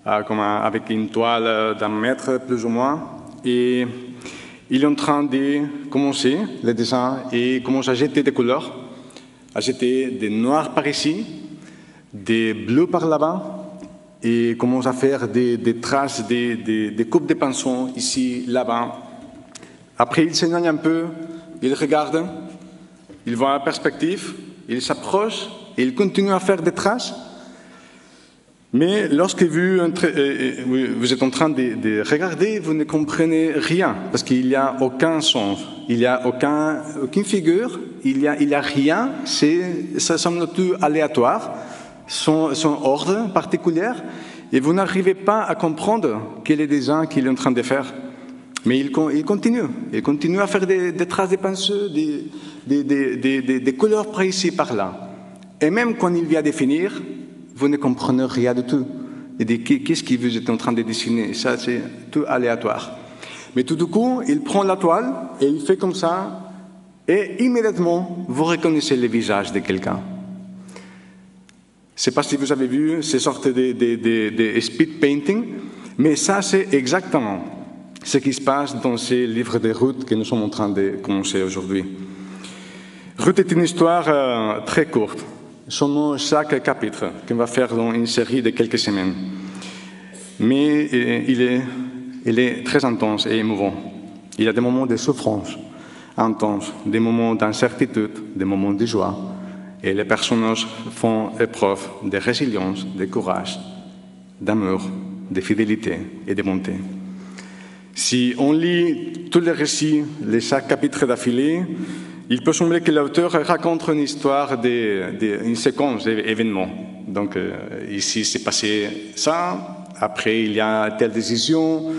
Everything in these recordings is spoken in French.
avec une toile d'un mètre plus ou moins. Et il est en train de commencer le dessin et commence à jeter des couleurs, à jeter des noirs par ici, des bleus par là-bas, et commence à faire des traces, des coupes de pinceaux ici, là-bas. Après, il s'éloigne un peu, il regarde, il voit la perspective, il s'approche et il continue à faire des traces. Mais lorsque vous êtes en train de regarder, vous ne comprenez rien, parce qu'il n'y a aucun sens, il n'y a aucune figure, il n'y a rien, ça semble tout aléatoire, son ordre particulier, et vous n'arrivez pas à comprendre quel est le dessin qu'il est en train de faire. Mais il continue à faire des traces de pinceaux, des couleurs par ici, par là. Et même quand il vient de finir, vous ne comprenez rien du tout. Et qu'est-ce que vous êtes en train de dessiner? Ça, c'est tout aléatoire. Mais tout du coup, il prend la toile et il fait comme ça, et immédiatement, vous reconnaissez le visage de quelqu'un. Je ne sais pas si vous avez vu ces sortes de speed painting, mais ça, c'est exactement ce qui se passe dans ces livres de Ruth que nous sommes en train de commencer aujourd'hui. Ruth est une histoire très courte. Seulement chaque chapitre qu'on va faire dans une série de quelques semaines. Mais il est très intense et émouvant. Il y a des moments de souffrance intense, des moments d'incertitude, des moments de joie. Et les personnages font épreuve de résilience, de courage, d'amour, de fidélité et de bonté. Si on lit tous les récits, les chaque chapitre d'affilée, il peut sembler que l'auteur raconte une histoire, une séquence d'événements. Donc ici, c'est passé ça, après il y a telle décision,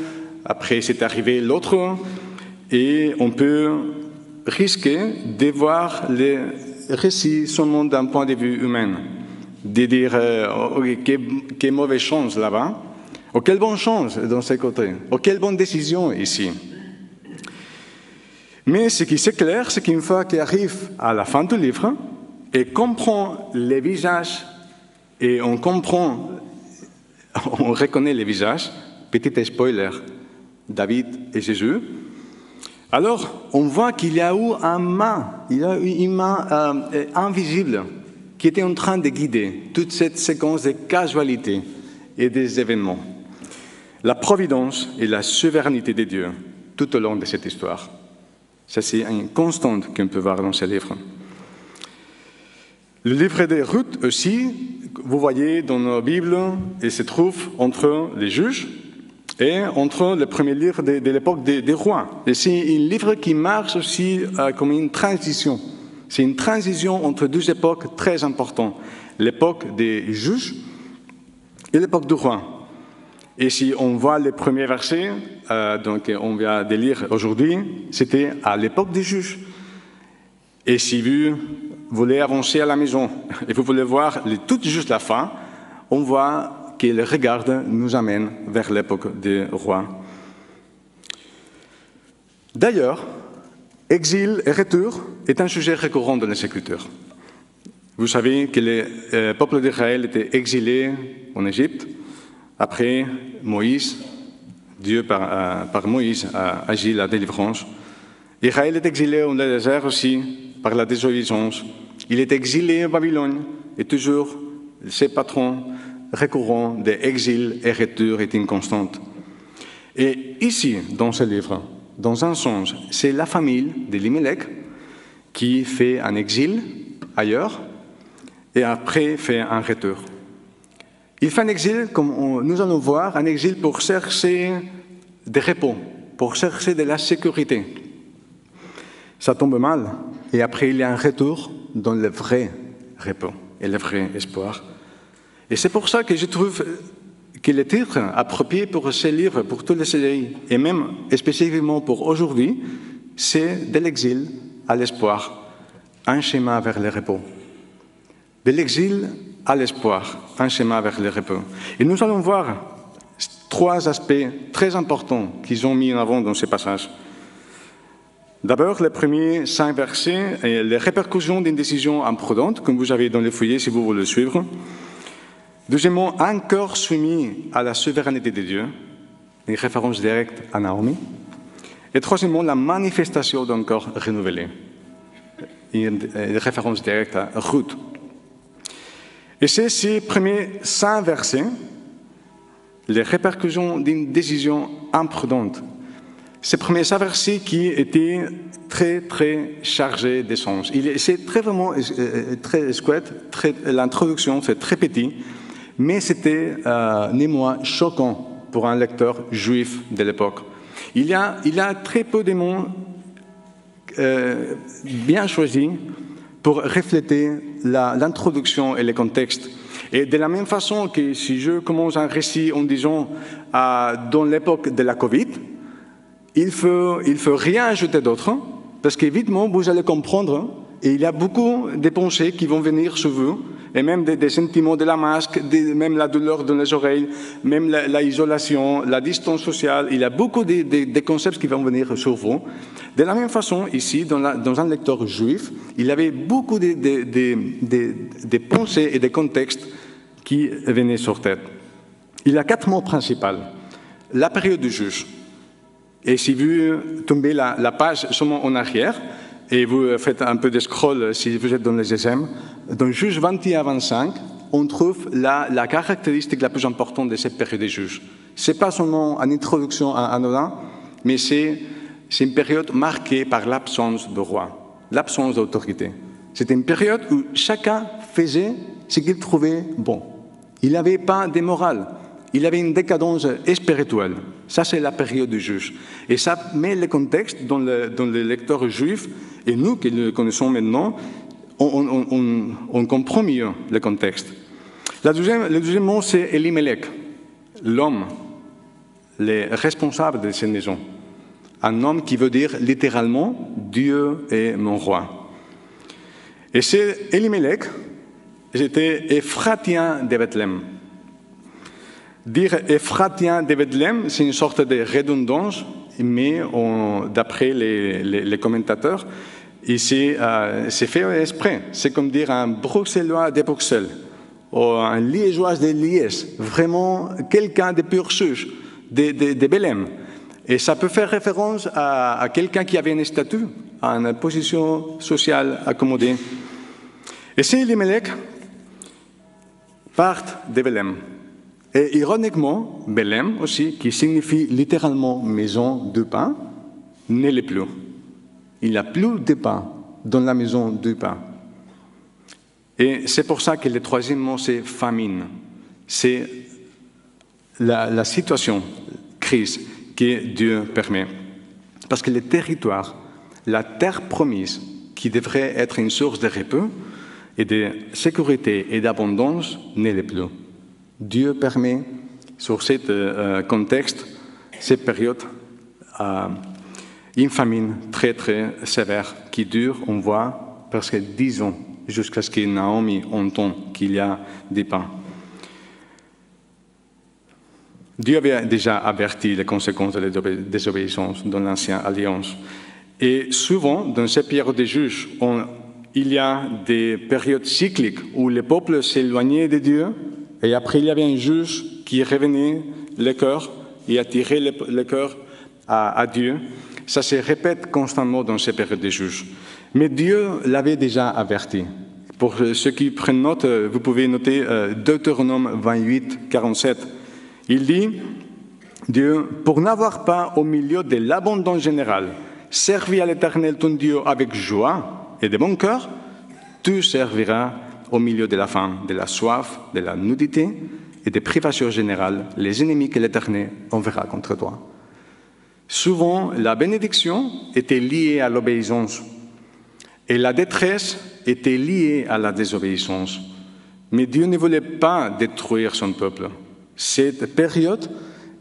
après c'est arrivé l'autre, et on peut risquer de voir les récits seulement d'un point de vue humain, de dire quelle mauvaise chance là-bas, ou quelle bonne chance dans ce côté, ou quelle bonne décision ici. Mais ce qui est clair, c'est qu'une fois qu'il arrive à la fin du livre et comprend les visages, et on reconnaît les visages, petit spoiler, David et Jésus, alors on voit qu'il y a eu une main invisible qui était en train de guider toute cette séquence de casualité et des événements. La providence et la souveraineté de Dieu tout au long de cette histoire. Ça, c'est une constante qu'on peut voir dans ce livre. Le livre de Ruth aussi, vous voyez dans nos Bibles, il se trouve entre les juges et entre le premier livre de l'époque des rois. Et c'est un livre qui marche aussi comme une transition. C'est une transition entre deux époques très importantes. L'époque des juges et l'époque du roi. Et si on voit les premiers versets, donc on vient de lire aujourd'hui, c'était à l'époque des juges. Et si vous voulez avancer à la maison et vous voulez voir tout juste la fin, on voit que le regard nous amène vers l'époque des rois. D'ailleurs, exil et retour est un sujet récurrent dans les Écritures. Vous savez que le peuple d'Israël était exilé en Égypte. Après Moïse, Dieu par Moïse a agi la délivrance. Israël est exilé au désert aussi par la désobéissance. Il est exilé en Babylone et toujours ses patrons récurrents d'exil et retour est une constante. Et ici, dans ce livre, dans un sens, c'est la famille d'Elimelech qui fait un exil ailleurs et après fait un retour. Il fait un exil, comme nous allons voir, un exil pour chercher des repos, pour chercher de la sécurité. Ça tombe mal, et après il y a un retour dans le vrai repos et le vrai espoir. Et c'est pour ça que je trouve que le titre approprié pour ce livre, pour toutes les séries, et même spécifiquement pour aujourd'hui, c'est de l'exil à l'espoir, un chemin vers le repos. De l'exil à l'espoir, un chemin vers le repos. Et nous allons voir trois aspects très importants qu'ils ont mis en avant dans ce passage. D'abord, les premiers 5 versets et les répercussions d'une décision imprudente, comme vous avez dans le feuillet si vous voulez le suivre. Deuxièmement, un cœur soumis à la souveraineté de Dieu, une référence directe à Naomi. Et troisièmement, la manifestation d'un corps renouvelé, une référence directe à Ruth. Et ces premiers 5 versets, les répercussions d'une décision imprudente. Ces premiers 5 versets qui étaient très, très chargés de sens. C'est vraiment très chouette, l'introduction, c'est très petit, mais c'était néanmoins choquant pour un lecteur juif de l'époque. Il y a très peu de mots bien choisis pour refléter l'introduction et le contexte. Et de la même façon que si je commence un récit en disant dans l'époque de la Covid, il faut rien ajouter d'autre, parce qu'évidemment, vous allez comprendre, et il y a beaucoup de pensées qui vont venir sur vous, et même des sentiments de la masque, même la douleur dans les oreilles, même l'isolation, la distance sociale. Il y a beaucoup de concepts qui vont venir sur vous. De la même façon, ici, dans un lecteur juif, il y avait beaucoup de pensées et de contextes qui venaient sur tête. Il y a 4 mots principaux. La période du juge. Et si vous tombez la page seulement en arrière, et vous faites un peu de scroll si vous êtes dans les SM, dans Juge 21 à 25, on trouve la caractéristique la plus importante de cette période des juges. Ce n'est pas seulement une introduction à anodin, mais c'est une période marquée par l'absence de roi, l'absence d'autorité. C'était une période où chacun faisait ce qu'il trouvait bon. Il n'avait pas de morale. Il avait une décadence spirituelle. Ça, c'est la période du juge. Et ça met le contexte dans le lecteur juif, et nous qui le connaissons maintenant, on comprend mieux le contexte. Le deuxième mot, c'est Elimelech, l'homme, le responsable de cette maison. Un homme qui veut dire littéralement « Dieu est mon roi ». Et c'est Elimelech, j'étais Ephratien de Bethléem. Dire Ephratien de Bethléem, c'est une sorte de redondance, mais d'après les commentateurs, c'est fait exprès. C'est comme dire un Bruxellois de Bruxelles, ou un Liégeois de Liège, vraiment quelqu'un de pur souche, de Bethléem. Et ça peut faire référence à quelqu'un qui avait un statut, à une position sociale accommodée. Et c'est Elimelech part de Bethléem. Et ironiquement, Bethléem aussi, qui signifie littéralement maison de pain, ne l'est plus. Il n'y a plus de pain dans la maison du pain. Et c'est pour ça que le troisième mot, c'est famine. C'est la situation, crise, que Dieu permet. Parce que le territoire, la terre promise, qui devrait être une source de repos et de sécurité et d'abondance, ne l'est plus. Dieu permet, sur ce contexte, cette période, une famine très, très sévère qui dure, on voit, presque 10 ans, jusqu'à ce que Naomi entende qu'il y a des pains. Dieu avait déjà averti les conséquences de la désobéissance dans l'Ancienne Alliance. Et souvent, dans ces périodes de juges, il y a des périodes cycliques où le peuple s'éloignait de Dieu, et après il y avait un juge qui revenait le cœur et attirait le cœur à Dieu. Ça se répète constamment dans ces périodes de juges. Mais Dieu l'avait déjà averti. Pour ceux qui prennent note, vous pouvez noter Deutéronome 28, 47. Il dit, Dieu, pour n'avoir pas au milieu de l'abondance générale servi à l'Éternel ton Dieu avec joie et de bon cœur, tu serviras au milieu de la faim, de la soif, de la nudité et des privations générales, les ennemis que l'Éternel enverra contre toi. Souvent, la bénédiction était liée à l'obéissance et la détresse était liée à la désobéissance. Mais Dieu ne voulait pas détruire son peuple. Cette période,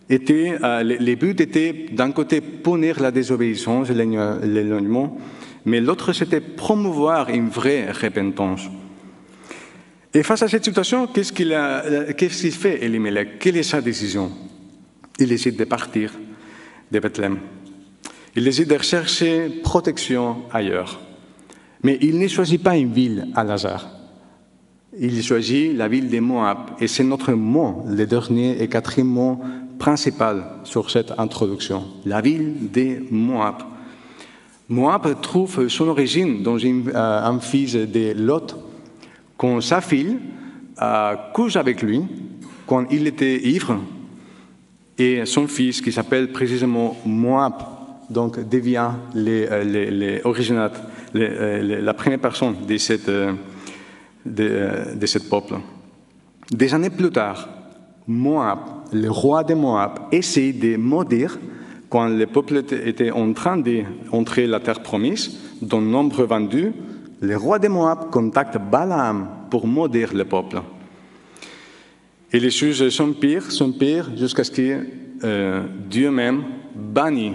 le but était d'un côté punir la désobéissance et l'éloignement, mais l'autre c'était promouvoir une vraie repentance. Et face à cette situation, qu'est-ce qu'il fait Elimelech? Quelle est sa décision? Il décide de partir de Bethléem. Il décide de chercher protection ailleurs. Mais il ne choisit pas une ville à hasard. il choisit la ville de Moab. Et c'est notre mot, le dernier et quatrième mot principal sur cette introduction. La ville de Moab. Moab trouve son origine dans un fils de Lot, quand sa fille couche avec lui, quand il était ivre, et son fils, qui s'appelle précisément Moab, donc devient la première personne de ce peuple. Des années plus tard, Moab, le roi de Moab, essaie de maudire, quand le peuple était en train d'entrer la terre promise, dont nombre vendu, le roi de Moab contacte Balaam pour maudire le peuple. Et les choses sont pires jusqu'à ce que Dieu même bannit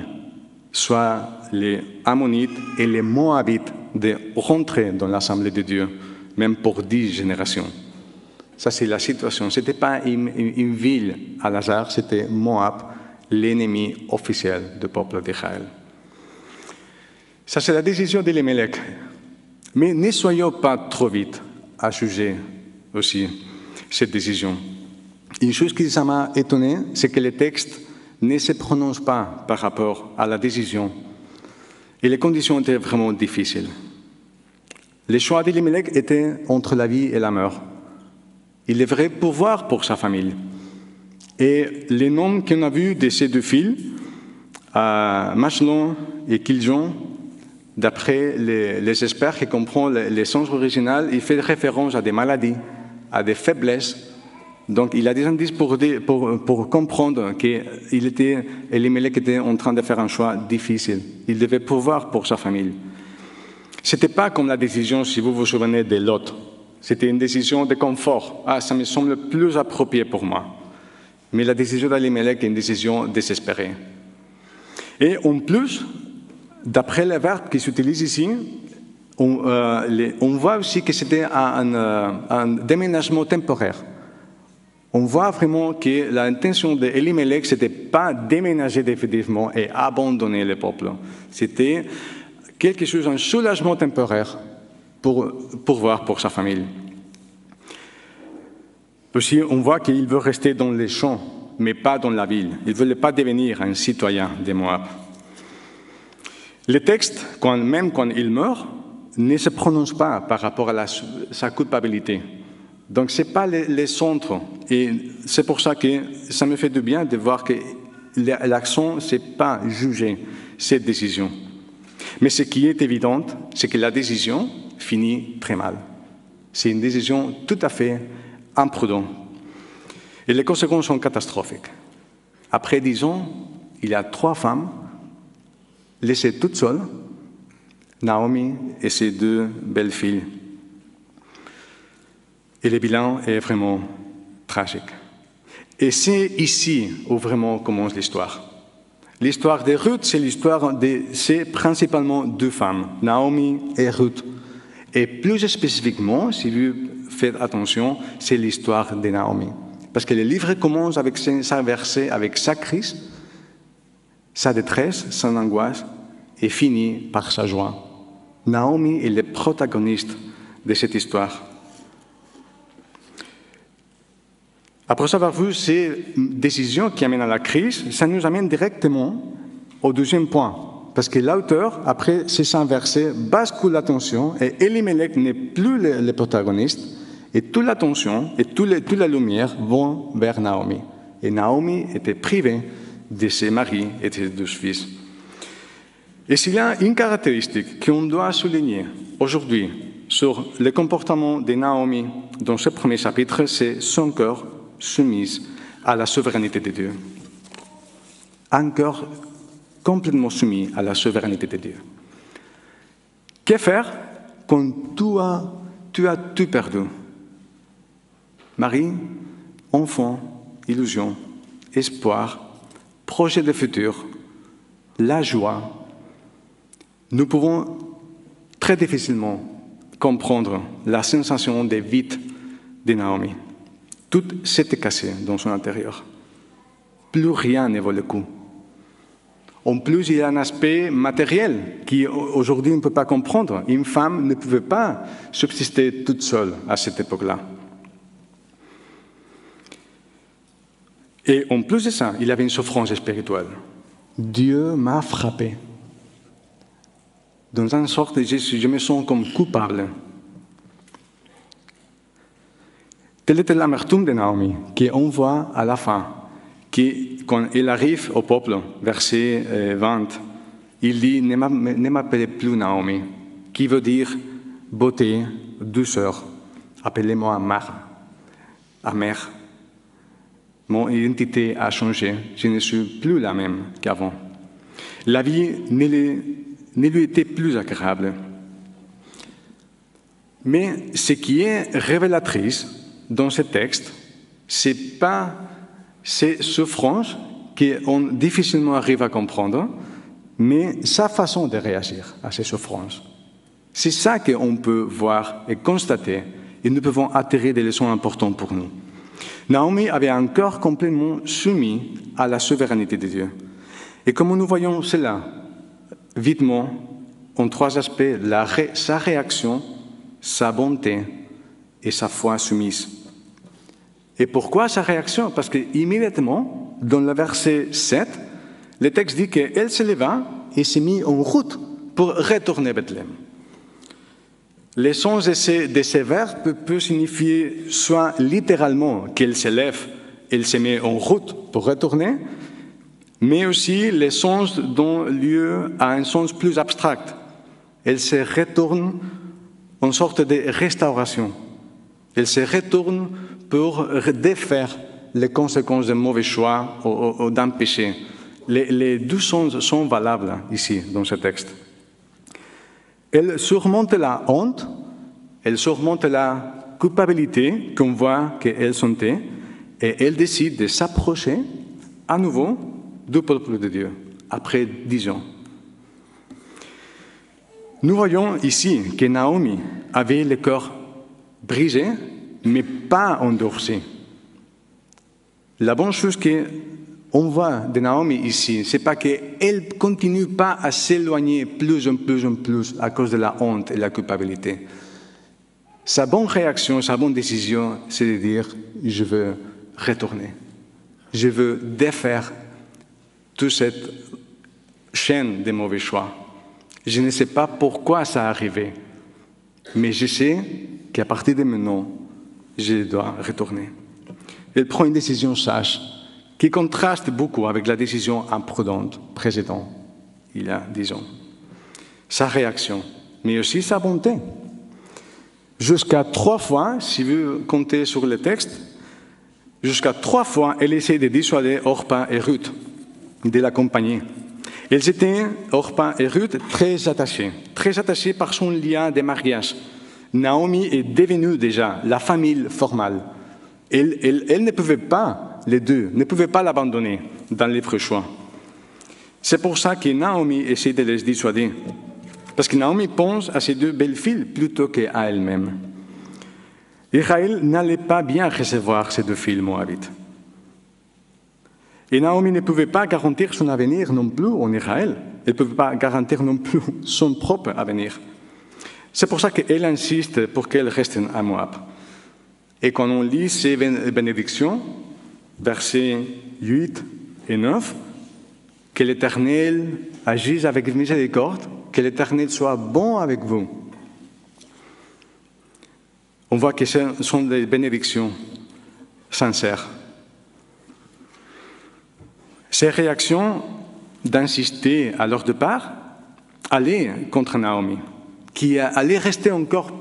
soit les Ammonites et les Moabites de rentrer dans l'Assemblée de Dieu, même pour 10 générations. Ça, c'est la situation. Ce n'était pas une ville à hasard, c'était Moab, l'ennemi officiel du peuple d'Israël. Ça, c'est la décision d'Elimelech. Mais ne soyons pas trop vite à juger aussi cette décision. Une chose qui m'a étonné, c'est que le texte ne se prononce pas par rapport à la décision. Et les conditions étaient vraiment difficiles. Le choix d'Elimelech était entre la vie et la mort. Il devrait pourvoir pour sa famille. Et les noms qu'on a vus de ces deux fils, Machlon et Kiljon, d'après les experts qui comprennent le sens original, il fait référence à des maladies, à des faiblesses. Donc, il a des indices pour comprendre qu'Elimelech était en train de faire un choix difficile. Il devait pourvoir pour sa famille. Ce n'était pas comme la décision, si vous vous souvenez, de Lot. C'était une décision de confort. Ah, ça me semble plus approprié pour moi. Mais la décision d'Elimelech est une décision désespérée. Et en plus, d'après les verbes qui s'utilisent ici, on voit aussi que c'était un déménagement temporaire. On voit vraiment que l'intention d'Elimelech, ce n'était pas déménager définitivement et abandonner le peuple. C'était quelque chose, un soulagement temporaire pour pourvoir pour sa famille. Aussi, on voit qu'il veut rester dans les champs, mais pas dans la ville. Il ne voulait pas devenir un citoyen de Moab. Le texte, même quand il meurt, ne se prononce pas par rapport à sa culpabilité. Donc, ce n'est pas le centre. Et c'est pour ça que ça me fait du bien de voir que l'accent, ce n'est pas juger cette décision. Mais ce qui est évident, c'est que la décision finit très mal. C'est une décision tout à fait imprudente. Et les conséquences sont catastrophiques. Après 10 ans, il y a 3 femmes laissées toutes seules, Naomi et ses 2 belles filles. Et le bilan est vraiment tragique. Et c'est ici où vraiment commence l'histoire. L'histoire de Ruth, c'est principalement 2 femmes, Naomi et Ruth. Et plus spécifiquement, si vous faites attention, c'est l'histoire de Naomi. Parce que le livre commence avec sa versée, avec sa crise, sa détresse, son angoisse, et finit par sa joie. Naomi est le protagoniste de cette histoire. Après avoir vu ces décisions qui amènent à la crise, ça nous amène directement au deuxième point. Parce que l'auteur, après ces 5 versets, bascule l'attention et Elimelech n'est plus le protagoniste et toute l'attention et toute la lumière vont vers Naomi. Et Naomi était privée de ses maris et de ses 2 fils. Et s'il y a une caractéristique qu'on doit souligner aujourd'hui sur le comportement de Naomi dans ce premier chapitre, c'est son cœur soumis à la souveraineté de Dieu. Un cœur complètement soumis à la souveraineté de Dieu. Que faire quand tu as tout perdu? Mari, enfant, illusion, espoir, projet de futur, la joie. Nous pouvons très difficilement comprendre la sensation de vide de Naomi. Tout s'était cassé dans son intérieur. Plus rien ne vaut le coup. En plus, il y a un aspect matériel qui, aujourd'hui, on ne peut pas comprendre. Une femme ne pouvait pas subsister toute seule à cette époque-là. Et en plus de ça, il avait une souffrance spirituelle. Dieu m'a frappé. Dans une sorte, je me sens comme coupable. Telle était l'amertume de Naomi, qu'on voit à la fin, quand il arrive au peuple, verset 20, il dit « Ne m'appelez plus Naomi », qui veut dire beauté, douceur. Appelez-moi amère. Mon identité a changé, je ne suis plus la même qu'avant. La vie ne lui était plus agréable. Mais ce qui est révélatrice dans ce texte, ce n'est pas ces souffrances qu'on difficilement arrive à comprendre, mais sa façon de réagir à ces souffrances. C'est ça qu'on peut voir et constater, et nous pouvons attirer des leçons importantes pour nous. Naomi avait un cœur complètement soumis à la souveraineté de Dieu. Et comme nous voyons cela, vitement, en trois aspects, sa réaction, sa bonté et sa foi soumise. Et pourquoi sa réaction? Parce qu'immédiatement, dans le verset 7, le texte dit qu'elle se leva et s'est mise en route pour retourner à Bethléem. Le sens de ces verbes peut signifier soit littéralement qu'elle se lève, elle se met en route pour retourner, mais aussi le sens donne lieu à un sens plus abstract. Elle se retourne en sorte de restauration. Elle se retourne pour défaire les conséquences d'un mauvais choix ou d'un péché. Les deux sens sont valables ici, dans ce texte. Elle surmonte la honte, elle surmonte la culpabilité qu'on voit qu'elle sentait, et elle décide de s'approcher à nouveau du peuple de Dieu, après 10 ans. Nous voyons ici que Naomi avait le cœur brisé, mais pas endurci. La bonne chose qu'on voit de Naomi ici, c'est pas qu'elle ne continue pas à s'éloigner plus en plus à cause de la honte et de la culpabilité. Sa bonne réaction, sa bonne décision, c'est de dire « je veux retourner. Je veux défaire toute cette chaîne de mauvais choix. Je ne sais pas pourquoi ça a arrivé, mais je sais qu'à partir de maintenant, je dois retourner. » Elle prend une décision sage qui contraste beaucoup avec la décision imprudente précédente, il y a 10 ans. Sa réaction, mais aussi sa bonté. Jusqu'à 3 fois, si vous comptez sur le texte, jusqu'à 3 fois, elle essaie de dissuader Orpa et Ruth de l'accompagner. Elles étaient, Orpa et Ruth, très attachées par son lien de mariage. Naomi est devenue déjà la famille formale. Elle ne pouvait pas, les deux, ne pouvaient pas l'abandonner dans les choix. C'est pour ça que Naomi essaie de les dissuader. Parce que Naomi pense à ses 2 belles-filles plutôt qu'à elle-même. Israël n'allait pas bien recevoir ces 2 filles moabites. Et Naomi ne pouvait pas garantir son avenir non plus en Israël. Elle ne pouvait pas garantir non plus son propre avenir. C'est pour ça qu'elle insiste pour qu'elle reste à Moab. Et quand on lit ces bénédictions, versets 8 et 9, que l'Éternel agisse avec miséricorde, que l'Éternel soit bon avec vous. On voit que ce sont des bénédictions sincères. Ces réactions d'insister à leur départ allaient contre Naomi, qui allait rester encore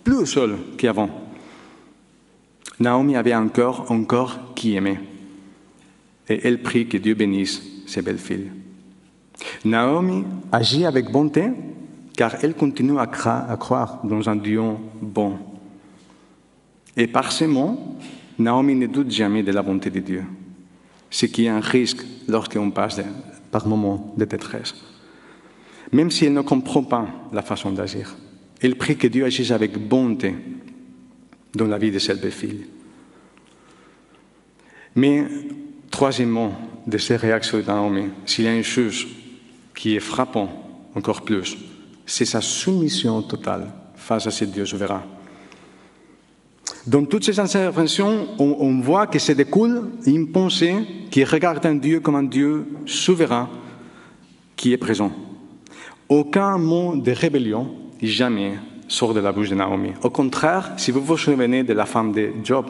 plus seule qu'avant. Naomi avait un cœur encore qui aimait. Et elle prie que Dieu bénisse ses belles filles. Naomi agit avec bonté car elle continue à croire dans un Dieu bon. Et par ces mots, Naomi ne doute jamais de la bonté de Dieu, ce qui est un risque lorsqu'on passe par moments de détresse. Même si elle ne comprend pas la façon d'agir, elle prie que Dieu agisse avec bonté dans la vie de cette belle fille. Mais, troisièmement, de ces réactions de Naomi, s'il y a une chose qui est frappant encore plus, c'est sa soumission totale face à ce Dieu souverain. Dans toutes ces interventions, on voit que se découle une pensée qui regarde un Dieu comme un Dieu souverain qui est présent. Aucun mot de rébellion jamais sort de la bouche de Naomi. Au contraire, si vous vous souvenez de la femme de Job,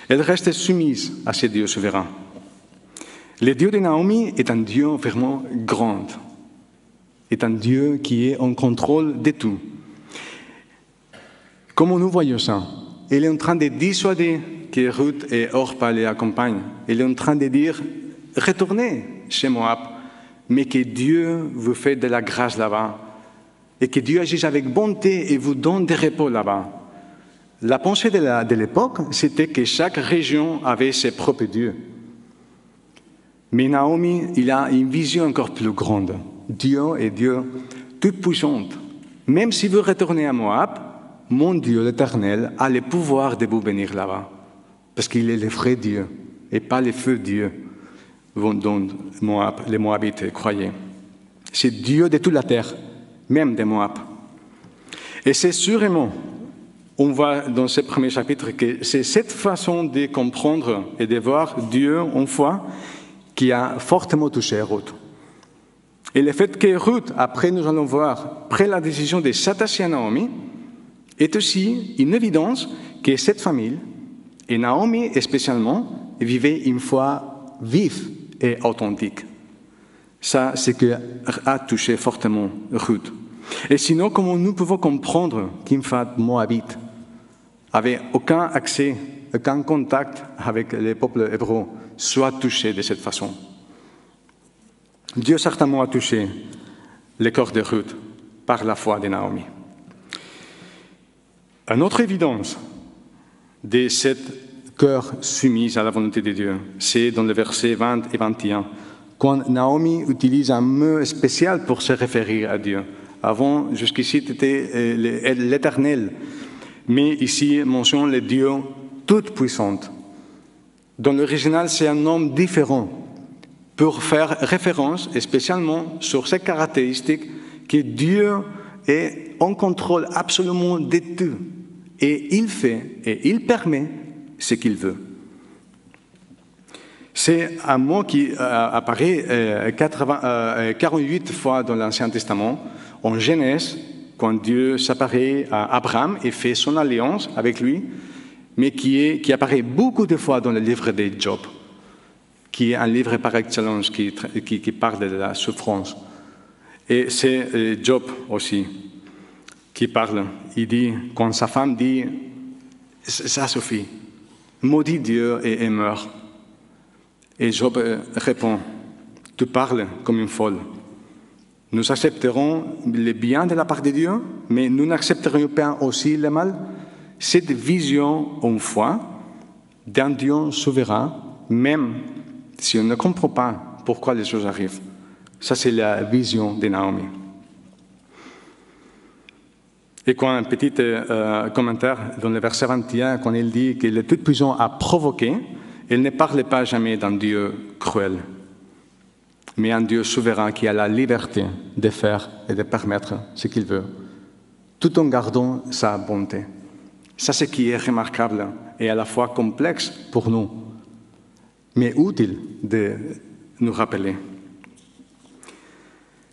elle reste soumise à ce Dieu souverain. Le Dieu de Naomi est un Dieu vraiment grand, est un Dieu qui est en contrôle de tout. Comment nous voyons ça? Elle est en train de dissuader que Ruth et Orpa les accompagnent. Elle est en train de dire, retournez chez Moab, mais que Dieu vous fait de la grâce là-bas, et que Dieu agisse avec bonté et vous donne des repos là-bas. La pensée de l'époque, c'était que chaque région avait ses propres dieux. Mais Naomi, il a une vision encore plus grande. Dieu est Dieu tout-puissant. Même si vous retournez à Moab, mon Dieu, l'Éternel, a le pouvoir de vous bénir là-bas. Parce qu'il est le vrai Dieu, et pas le faux Dieu dont les Moabites croyaient. C'est Dieu de toute la terre, même de Moab. Et c'est sûrement, on voit dans ce premier chapitre, que c'est cette façon de comprendre et de voir Dieu en foi qui a fortement touché Ruth. Et le fait que Ruth, après nous allons voir, prenne la décision de s'attacher à Naomi, est aussi une évidence que cette famille, et Naomi spécialement, vivait une foi vive et authentique. Ça, c'est ce qui a touché fortement Ruth. Et sinon, comment nous pouvons comprendre qu'une femme moabite n'avait aucun accès, aucun contact avec les peuples hébreux, soit touché de cette façon? Dieu certainement a touché le cœur de Ruth par la foi de Naomi. Une autre évidence de cette cœur soumis à la volonté de Dieu, c'est dans les versets 20 et 21, quand Naomi utilise un mot spécial pour se référer à Dieu. Avant, jusqu'ici, c'était l'Éternel, mais ici, mentionne le Dieu tout-puissant. Dans l'original, c'est un nom différent pour faire référence spécialement sur ces caractéristiques que Dieu est en contrôle absolument de tout. Et il fait et il permet ce qu'il veut. C'est un mot qui apparaît 48 fois dans l'Ancien Testament. En Genèse, quand Dieu s'apparaît à Abraham et fait son alliance avec lui, mais qui apparaît beaucoup de fois dans le livre de Job, qui est un livre par excellence qui parle de la souffrance. Et c'est Job aussi qui parle. Il dit, quand sa femme dit, ça suffit, maudit Dieu et meurt. Et Job répond, tu parles comme une folle. Nous accepterons le bien de la part de Dieu, mais nous n'accepterions pas aussi le mal. Cette vision en foi d'un Dieu souverain, même si on ne comprend pas pourquoi les choses arrivent. Ça, c'est la vision de Naomi. Et quand un petit commentaire dans le verset 21, quand il dit que le Tout-Puissant a provoqué, il ne parle pas jamais d'un Dieu cruel, mais un Dieu souverain qui a la liberté de faire et de permettre ce qu'il veut, tout en gardant sa bonté. Ça, c'est ce qui est remarquable et à la fois complexe pour nous, mais utile de nous rappeler.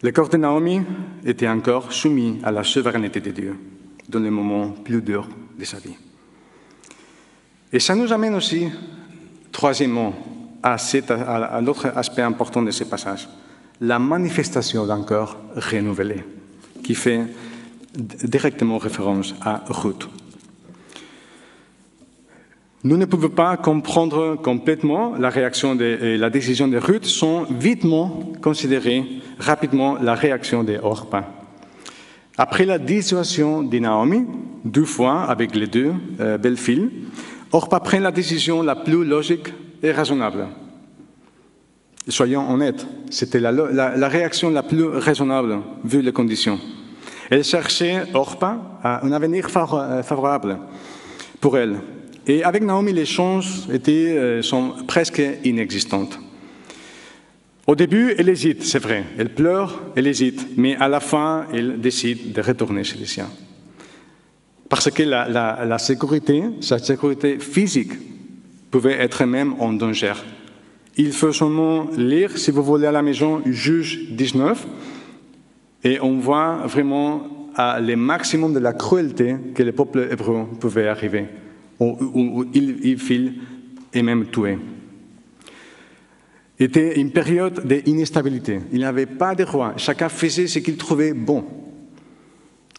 Le corps de Naomi était encore soumis à la souveraineté de Dieu dans les moments plus durs de sa vie. Et ça nous amène aussi, troisièmement, à l'autre aspect important de ce passage, la manifestation d'un corps renouvelé, qui fait directement référence à Ruth. Nous ne pouvons pas comprendre complètement la réaction et la décision de Ruth sans vitement considérer rapidement la réaction de Orpa. Après la dissuasion de Naomi, 2 fois avec les 2 belles filles, Orpa prend la décision la plus logique et raisonnable. Soyons honnêtes, c'était la réaction la plus raisonnable vu les conditions. Elle cherchait Orpa un avenir favorable pour elle. Et avec Naomi, les chances sont presque inexistantes. Au début, elle hésite, c'est vrai. Elle pleure, elle hésite. Mais à la fin, elle décide de retourner chez les siens. Parce que la sécurité, sa sécurité physique, pouvait être même en danger. Il faut seulement lire, si vous voulez, à la maison, Juge 19, et on voit vraiment le maximum de la cruauté que le peuple hébreu pouvait arriver, où il file et même tué. C'était une période d'instabilité. Il n'y avait pas de roi. Chacun faisait ce qu'il trouvait bon.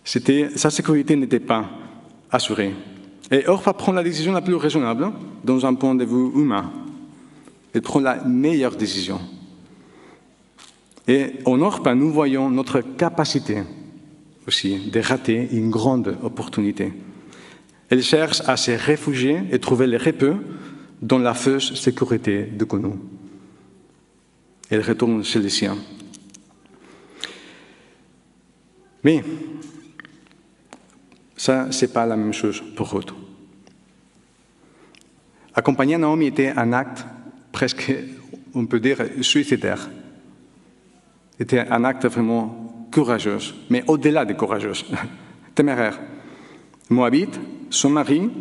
Sa sécurité n'était pas assurée. Et Orpah prend la décision la plus raisonnable, dans un point de vue humain. Elle prend la meilleure décision. Et en Orpah, nous voyons notre capacité aussi de rater une grande opportunité. Elle cherche à se réfugier et trouver le repos dans la fausse sécurité de nous. Elle retourne chez les siens. Mais ça, ce n'est pas la même chose pour Ruth. Accompagner Naomi était un acte presque, on peut dire, suicidaire. C'était un acte vraiment courageux, mais au-delà de courageux, téméraire. Moabite, son mari,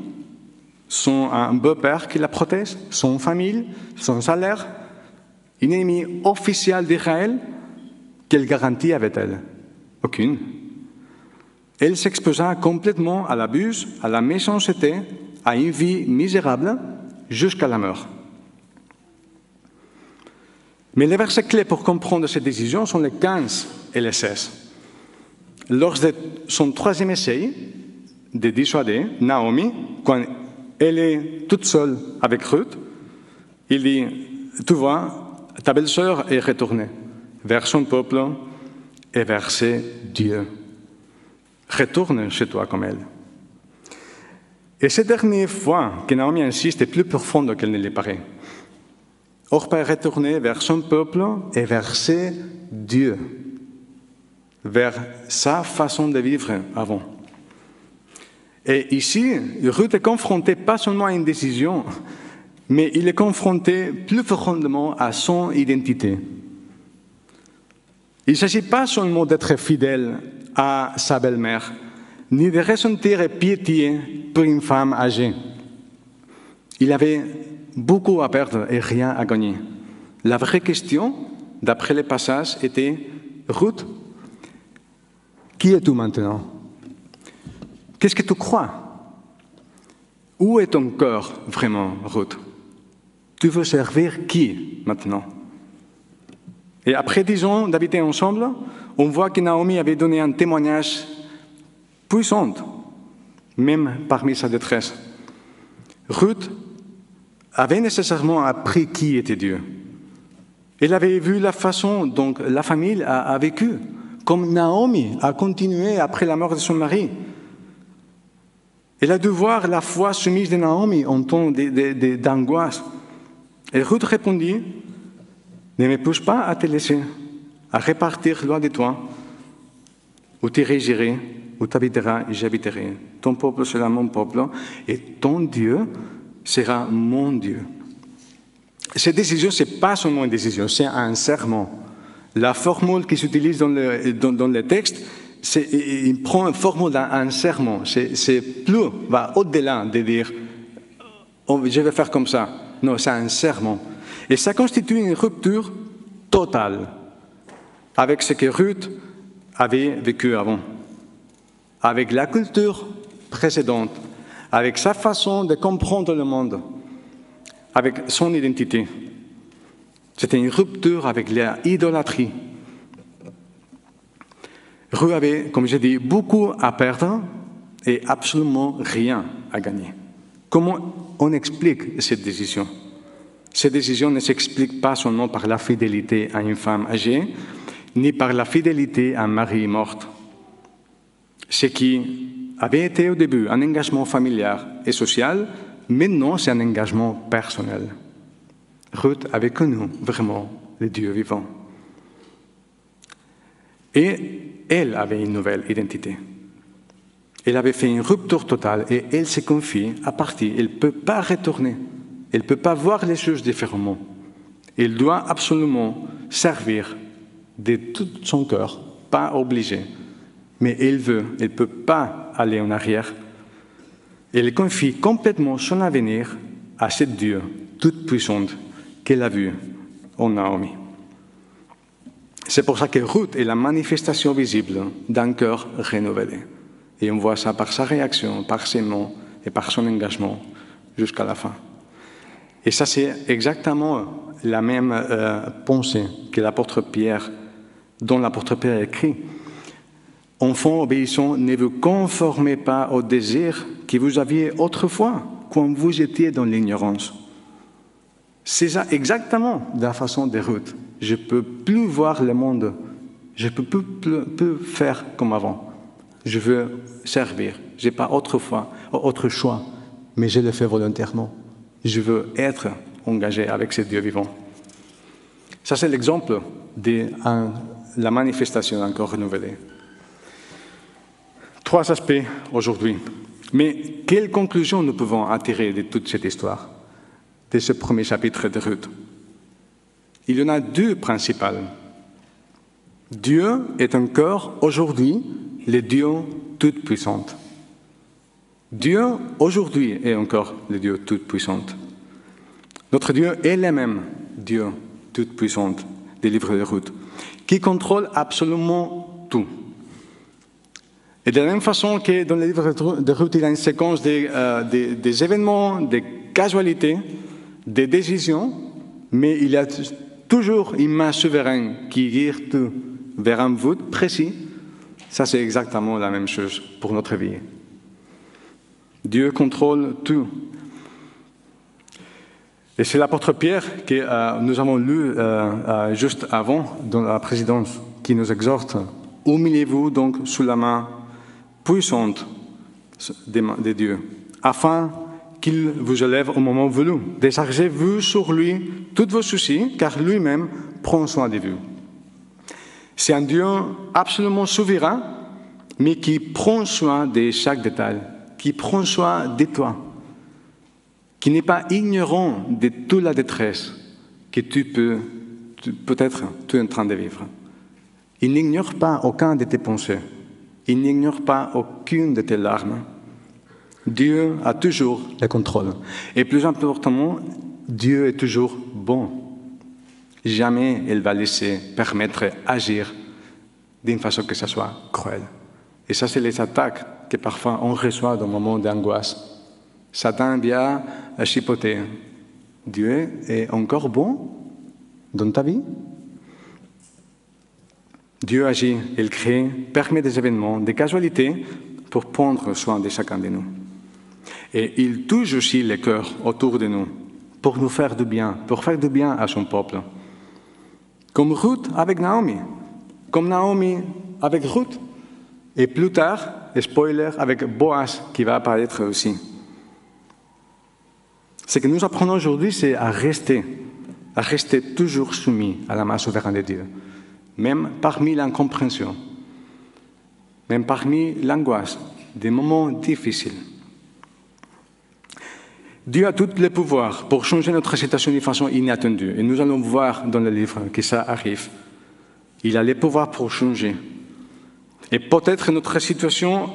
un beau-père qui la protège, son famille, son salaire, une ennemie officielle d'Israël, quelle garantie avait-elle? Aucune. Elle s'exposa complètement à l'abus, à la méchanceté, à une vie misérable, jusqu'à la mort. Mais les versets clés pour comprendre cette décision sont les 15 et les 16. Lors de son troisième essai de dissuader Naomi, quand elle est toute seule avec Ruth, il dit, tu vois, ta belle-sœur est retournée vers son peuple et vers ses dieux. Retourne chez toi comme elle. Et cette dernière fois que Naomi insiste est plus profonde qu'elle ne l'est paraît. Orpah est retournée vers son peuple et vers ses dieux, vers sa façon de vivre avant. Et ici, Ruth est confrontée pas seulement à une décision, mais il est confronté plus profondément à son identité. Il ne s'agit pas seulement d'être fidèle à sa belle-mère, ni de ressentir piété pour une femme âgée. Il avait beaucoup à perdre et rien à gagner. La vraie question, d'après les passages, était « Ruth, qui es-tu maintenant? Qu'est-ce que tu crois? Où est ton cœur vraiment, Ruth? Tu veux servir qui maintenant ?» Et après 10 ans d'habiter ensemble, on voit que Naomi avait donné un témoignage puissant, même parmi sa détresse. Ruth avait nécessairement appris qui était Dieu. Elle avait vu la façon dont la famille a vécu, comme Naomi a continué après la mort de son mari. Elle a dû voir la foi soumise de Naomi en temps d'angoisse. Et Ruth répondit, « Ne me pousse pas à te laisser, à repartir loin de toi, où tu j'irai, où tu habiteras et j'habiterai. Ton peuple sera mon peuple et ton Dieu sera mon Dieu. » Cette décision, ce n'est pas seulement une décision, c'est un serment. La formule qui s'utilise dans le texte, il prend une formule d'un serment. C'est plus, va au-delà de dire oh, « je vais faire comme ça ». Non, c'est un serment. Et ça constitue une rupture totale avec ce que Ruth avait vécu avant, avec la culture précédente, avec sa façon de comprendre le monde, avec son identité. C'était une rupture avec l'idolâtrie. Ruth avait, comme j'ai dit, beaucoup à perdre et absolument rien à gagner. Comment on explique cette décision? Cette décision ne s'explique pas seulement par la fidélité à une femme âgée, ni par la fidélité à un mari mort. Ce qui avait été au début un engagement familial et social, maintenant c'est un engagement personnel. Ruth avait connu vraiment le Dieu vivant. Et elle avait une nouvelle identité. Elle avait fait une rupture totale et elle se confie à partir. Elle ne peut pas retourner. Elle ne peut pas voir les choses différemment. Elle doit absolument servir de tout son cœur, pas obligé. Mais elle ne peut pas aller en arrière. Elle confie complètement son avenir à ce Dieu toute puissante qu'elle a vu en Naomi. C'est pour ça que Ruth est la manifestation visible d'un cœur renouvelé. Et on voit ça par sa réaction, par ses mots et par son engagement jusqu'à la fin. Et ça, c'est exactement la même pensée que l'apôtre Pierre, dont l'apôtre Pierre écrit. « Enfants obéissants, ne vous conformez pas aux désirs que vous aviez autrefois, quand vous étiez dans l'ignorance. » C'est ça exactement la façon de Ruth. Je ne peux plus voir le monde. Je ne peux plus faire comme avant. Je veux servir. Je n'ai pas autre choix, mais je le fais volontairement. Je veux être engagé avec ce Dieu vivant. Ça, c'est l'exemple de la manifestation d'un corps renouvelé. 3 aspects aujourd'hui. Mais quelle conclusion nous pouvons attirer de toute cette histoire, de ce premier chapitre de Ruth? Il y en a 2 principales. Dieu est encore aujourd'hui le Dieu tout-puissant. Dieu aujourd'hui est encore le Dieu tout-puissant. Notre Dieu est le même Dieu tout-puissant des livres de Ruth, qui contrôle absolument tout. Et de la même façon que dans le livre de Ruth, il y a une séquence des événements, des casualités, des décisions, mais il y a toujours une main souveraine qui guide tout vers un but précis. Ça, c'est exactement la même chose pour notre vie. Dieu contrôle tout. Et c'est l'apôtre Pierre que nous avons lu juste avant dans la présidence qui nous exhorte. « Humiliez-vous donc sous la main puissante de Dieu, afin qu'il vous élève au moment voulu. Déchargez-vous sur lui tous vos soucis, car lui-même prend soin de vous. » C'est un Dieu absolument souverain, mais qui prend soin de chaque détail, qui prend soin de toi, qui n'est pas ignorant de toute la détresse que peut-être tu es en train de vivre. Il n'ignore pas aucun de tes pensées. Il n'ignore pas aucune de tes larmes. Dieu a toujours le contrôle. Et plus importantement, Dieu est toujours bon. Jamais il va laisser permettre agir d'une façon que ce soit cruel. Et ça, c'est les attaques que parfois on reçoit dans le moment d'angoisse. Satan vient chipoter. Dieu est encore bon dans ta vie? Dieu agit, il crée, permet des événements, des casualités pour prendre soin de chacun de nous. Et il touche aussi les cœurs autour de nous pour nous faire du bien, pour faire du bien à son peuple. Comme Ruth avec Naomi, comme Naomi avec Ruth, et plus tard, spoiler, avec Boaz qui va apparaître aussi. Ce que nous apprenons aujourd'hui, c'est à rester toujours soumis à la main souveraine de Dieu, même parmi l'incompréhension, même parmi l'angoisse, des moments difficiles. Dieu a tout le pouvoir pour changer notre situation d'une façon inattendue. Et nous allons voir dans le livre que ça arrive. Il a le pouvoir pour changer. Et peut-être notre situation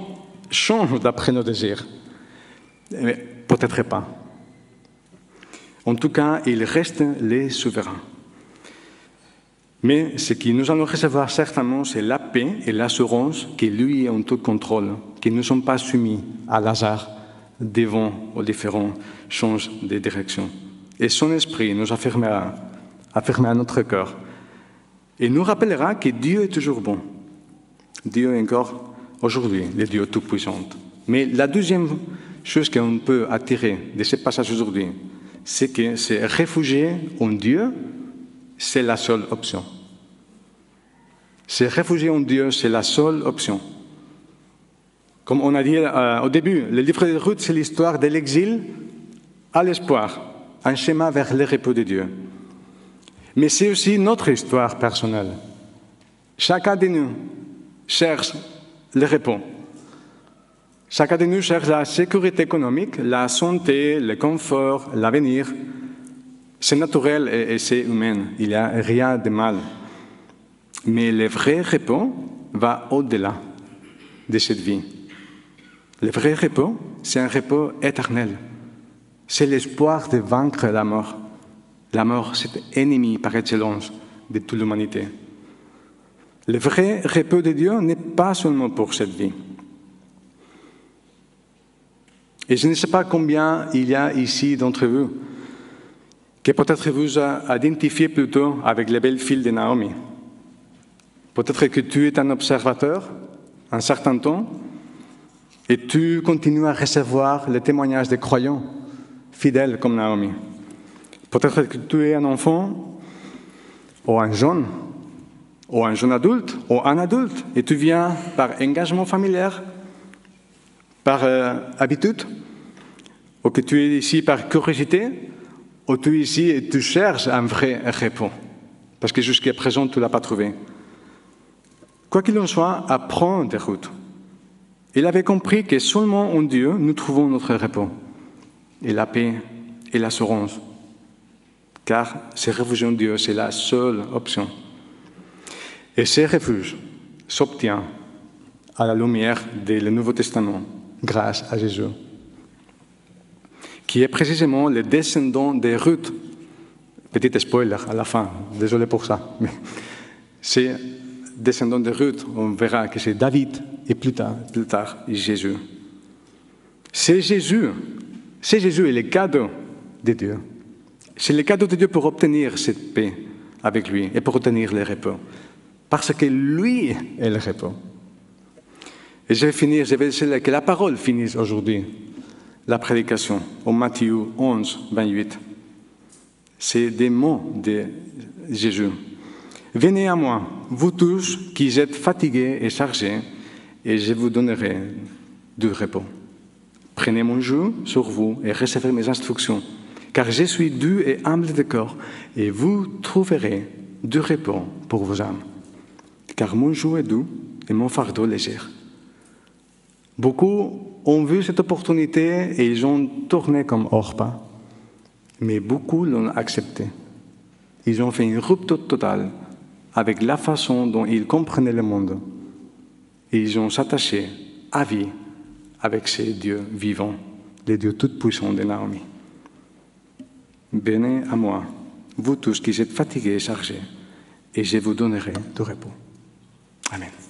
change d'après nos désirs. Mais peut-être pas. En tout cas, il reste le souverain. Mais ce que nous allons recevoir certainement, c'est la paix et l'assurance que lui est en tout contrôle, qu'ils ne sont pas soumis à l'hasard devant aux différents changements de direction. Et son esprit nous affirmera notre cœur et nous rappellera que Dieu est toujours bon. Dieu est encore aujourd'hui le Dieu tout-puissant. Mais la deuxième chose qu'on peut attirer de ce passage aujourd'hui, c'est que se réfugier en Dieu, c'est la seule option. Se réfugier en Dieu, c'est la seule option. Comme on a dit au début, le livre de Ruth, c'est l'histoire de l'exil à l'espoir, un chemin vers le repos de Dieu. Mais c'est aussi notre histoire personnelle. Chacun de nous cherche le repos. Chacun de nous cherche la sécurité économique, la santé, le confort, l'avenir. C'est naturel et c'est humain, il n'y a rien de mal. Mais le vrai repos va au-delà de cette vie. Le vrai repos, c'est un repos éternel. C'est l'espoir de vaincre la mort. La mort, c'est ennemi par excellence de toute l'humanité. Le vrai repos de Dieu n'est pas seulement pour cette vie. Et je ne sais pas combien il y a ici d'entre vous que peut-être vous identifiez plutôt avec les belles filles de Naomi. Peut-être que tu es un observateur un certain temps et tu continues à recevoir les témoignages des croyants fidèles comme Naomi. Peut-être que tu es un enfant ou un jeune adulte ou un adulte et tu viens par engagement familial, par habitude, ou que tu es ici par curiosité, ou tu es ici et tu cherches un vrai repos, parce que jusqu'à présent, tu ne l'as pas trouvé. Quoi qu'il en soit, apprends des routes. Il avait compris que seulement en Dieu, nous trouvons notre repos, et la paix et l'assurance, car se réfugier en Dieu, c'est la seule option. Et ce refuge s'obtient à la lumière du Nouveau Testament, grâce à Jésus, qui est précisément le descendant de Ruth. Petit spoiler à la fin, désolé pour ça. Mais c'est descendant de Ruth, on verra que c'est David et plus tard Jésus. C'est Jésus est le cadeau de Dieu. C'est le cadeau de Dieu pour obtenir cette paix avec lui et pour obtenir le repos. Parce que lui est le repos. Et je vais laisser que la parole finisse aujourd'hui, la prédication, au Matthieu 11, 28. C'est des mots de Jésus. Venez à moi, vous tous qui êtes fatigués et chargés, et je vous donnerai du repos. Prenez mon joug sur vous et recevez mes instructions, car je suis doux et humble de corps, et vous trouverez du repos pour vos âmes. Car mon joug est doux et mon fardeau léger. Beaucoup ont vu cette opportunité et ils ont tourné comme Orpa. Mais beaucoup l'ont accepté. Ils ont fait une rupture totale avec la façon dont ils comprenaient le monde. Et ils ont s'attaché à vie avec ces dieux vivants, les dieux tout-puissants de Naomi. Venez à moi, vous tous qui êtes fatigués et chargés, et je vous donnerai du repos. Amen.